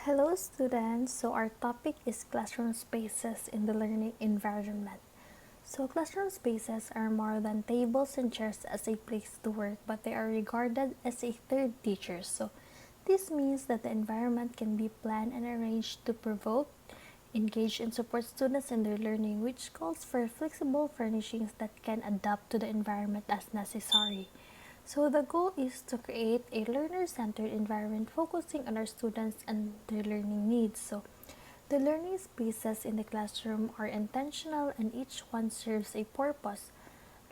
Hello students, so our topic is classroom spaces in the learning environment. So classroom spaces are more than tables and chairs as a place to work, but they are regarded as a third teacher. So this means that the environment can be planned and arranged to provoke, engage and support students in their learning, which calls for flexible furnishings that can adapt to the environment as necessary. So the goal is to create a learner-centered environment focusing on our students and their learning needs. So the learning spaces in the classroom are intentional and each one serves a purpose.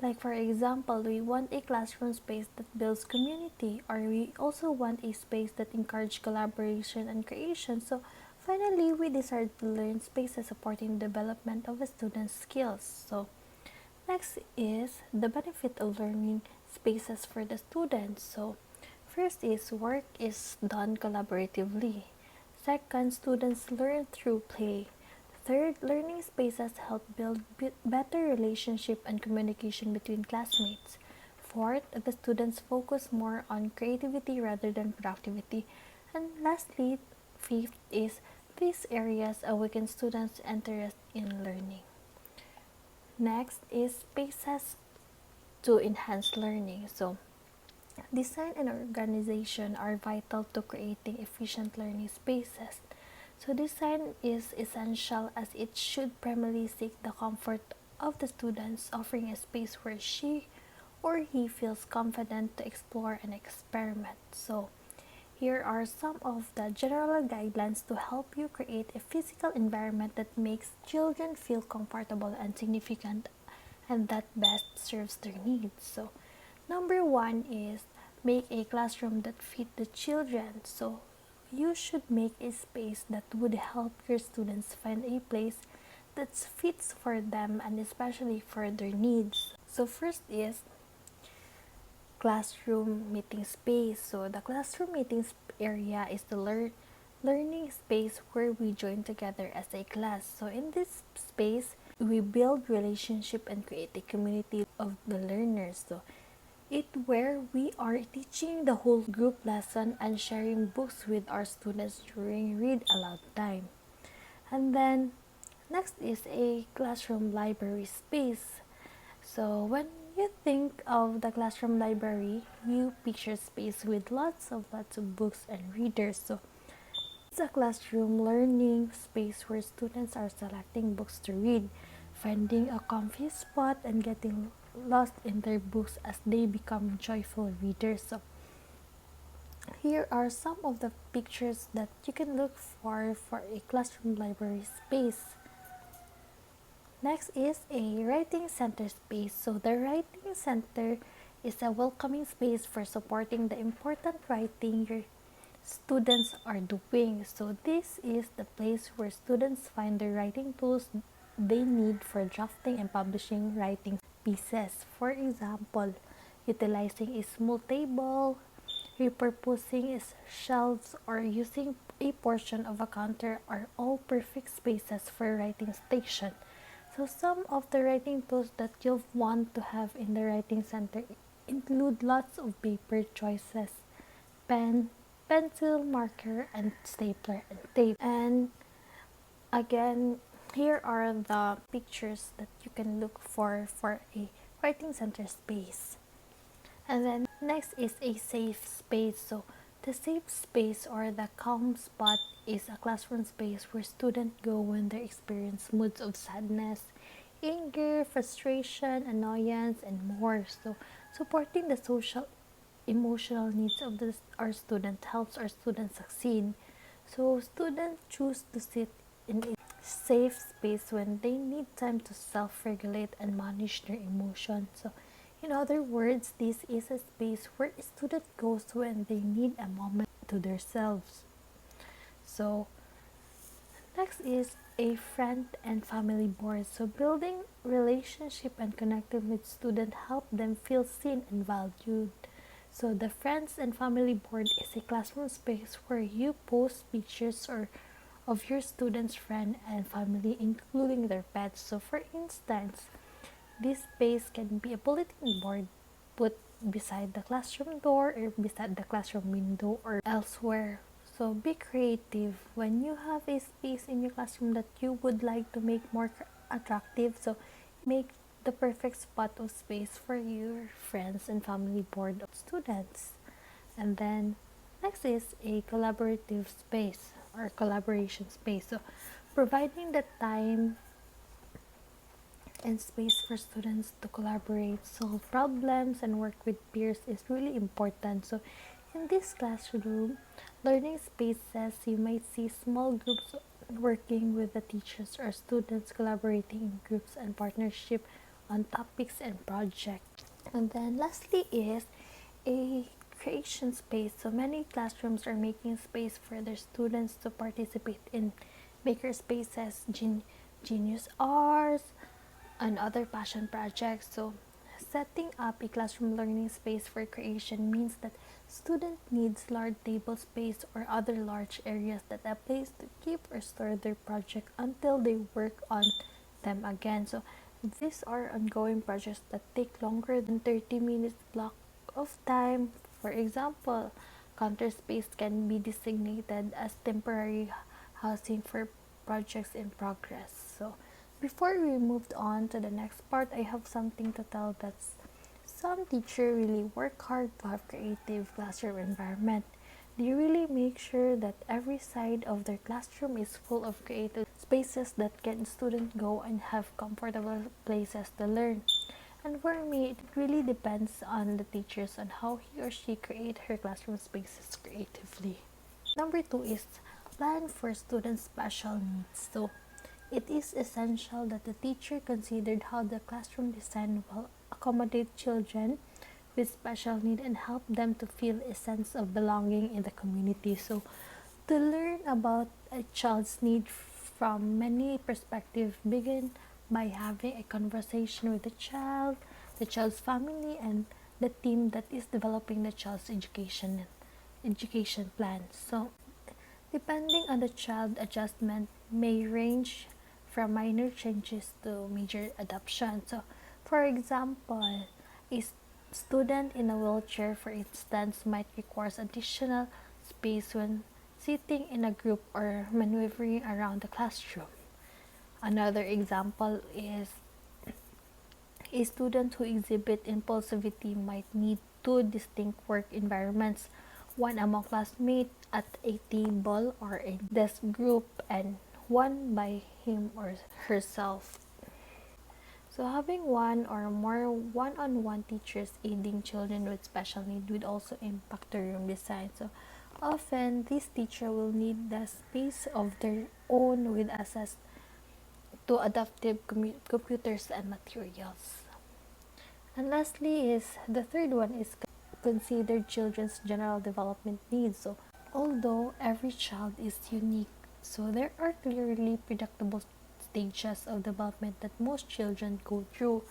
Like for example, we want a classroom space that builds community, or we also want a space that encourages collaboration and creation. So finally, we decided to learn spaces supporting the development of a student's skills. So next is the benefit of learning spaces for the students. So first is work is done collaboratively. Second, students learn through play. Third, learning spaces help build better relationship and communication between classmates. Fourth, the students focus more on creativity rather than productivity. And lastly, fifth is these areas awaken students' interest in learning. Next is spaces to enhance learning. So design and organization are vital to creating efficient learning spaces. So design is essential as it should primarily seek the comfort of the students, offering a space where she or he feels confident to explore and experiment. So here are some of the general guidelines to help you create a physical environment that makes children feel comfortable and significant and that best serves their needs. So number one is make a classroom that fit the children. So you should make a space that would help your students find a place that fits for them and especially for their needs. So first is classroom meeting space. So the classroom meeting area is the learning space where we join together as a class. So in this space, we build relationship and create a community of the learners. So it where we are teaching the whole group lesson and sharing books with our students during read aloud time. And then next is a classroom library space. So when you think of the classroom library, you picture space with lots of books and readers. So it's a classroom learning space where students are selecting books to read, finding a comfy spot and getting lost in their books as they become joyful readers. So here are some of the pictures that you can look for a classroom library space. Next is a writing center space. So the writing center is a welcoming space for supporting the important writing your students are doing. So this is the place where students find the writing tools they need for drafting and publishing writing pieces. For example, utilizing a small table, repurposing its shelves, or using a portion of a counter are all perfect spaces for writing station. So some of the writing tools that you'll want to have in the writing center include lots of paper choices, pen, pencil, marker, and stapler and tape. And again, here are the pictures that you can look for a writing center space. And then next is a safe space. So the safe space or the calm spot is a classroom space where students go when they experience moods of sadness, anger, frustration, annoyance, and more. So supporting the social emotional needs of our student helps our students succeed. So students choose to sit in a safe space when they need time to self-regulate and manage their emotions. So in other words, this is a space where a student goes when they need a moment to themselves. So next is a friend and family board. So building relationship and connecting with students help them feel seen and valued. So the friends and family board is a classroom space where you post pictures or of your students' friend and family, including their pets. So for instance, this space can be a bulletin board put beside the classroom door or beside the classroom window or elsewhere. So be creative when you have a space in your classroom that you would like to make more attractive. So make the perfect spot of space for your friends and family board of students. And then next is a collaborative space or collaboration space. So providing the time and space for students to collaborate, solve problems, and work with peers is really important. So, in this classroom, learning spaces, you might see small groups working with the teachers or students collaborating in groups and partnership on topics and projects. And then, lastly, is a creation space. So, many classrooms are making space for their students to participate in maker spaces, genius arts, and other passion projects. So, setting up a classroom learning space for creation means that student needs large table space or other large areas that a place to keep or store their project until they work on them again. So, these are ongoing projects that take longer than 30 minutes block of time. For example, counter space can be designated as temporary housing for projects in progress. So, before we moved on to the next part, I have something to tell that some teachers really work hard to have creative classroom environment. They really make sure that every side of their classroom is full of creative spaces that can students go and have comfortable places to learn. And for me, it really depends on the teachers on how he or she create her classroom spaces creatively. Number two is plan for students' special needs. So it is essential that the teacher considered how the classroom design will accommodate children with special need and help them to feel a sense of belonging in the community. So to learn about a child's need from many perspectives, begin by having a conversation with the child's family, and the team that is developing the child's education plan. So depending on the child, adjustment may range from minor changes to major adoption. So, for example, a student in a wheelchair, for instance, might require additional space when sitting in a group or maneuvering around the classroom. Another example is a student who exhibit impulsivity might need two distinct work environments, one among classmates at a table or a desk group, and one by him or herself. So having one or more one-on-one teachers aiding children with special needs would also impact the room design. So often, this teacher will need the space of their own with access to adaptive computers and materials. And lastly is the third one is considered children's general development needs. So although every child is unique, so there are clearly predictable stages of development that most children go through.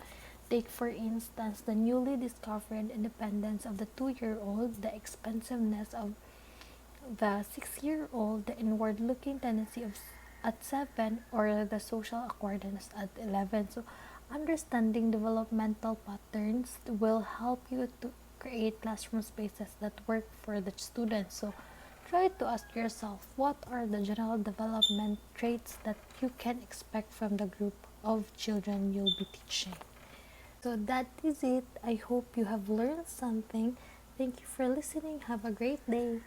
Take for instance the newly discovered independence of the 2-year-old, the expansiveness of the 6-year-old, the inward looking tendency of at 7, or the social awkwardness at 11. So understanding developmental patterns will help you to create classroom spaces that work for the students. So try to ask yourself, what are the general development traits that you can expect from the group of children you'll be teaching. So that is it. I hope you have learned something. Thank you for listening. Have a great day.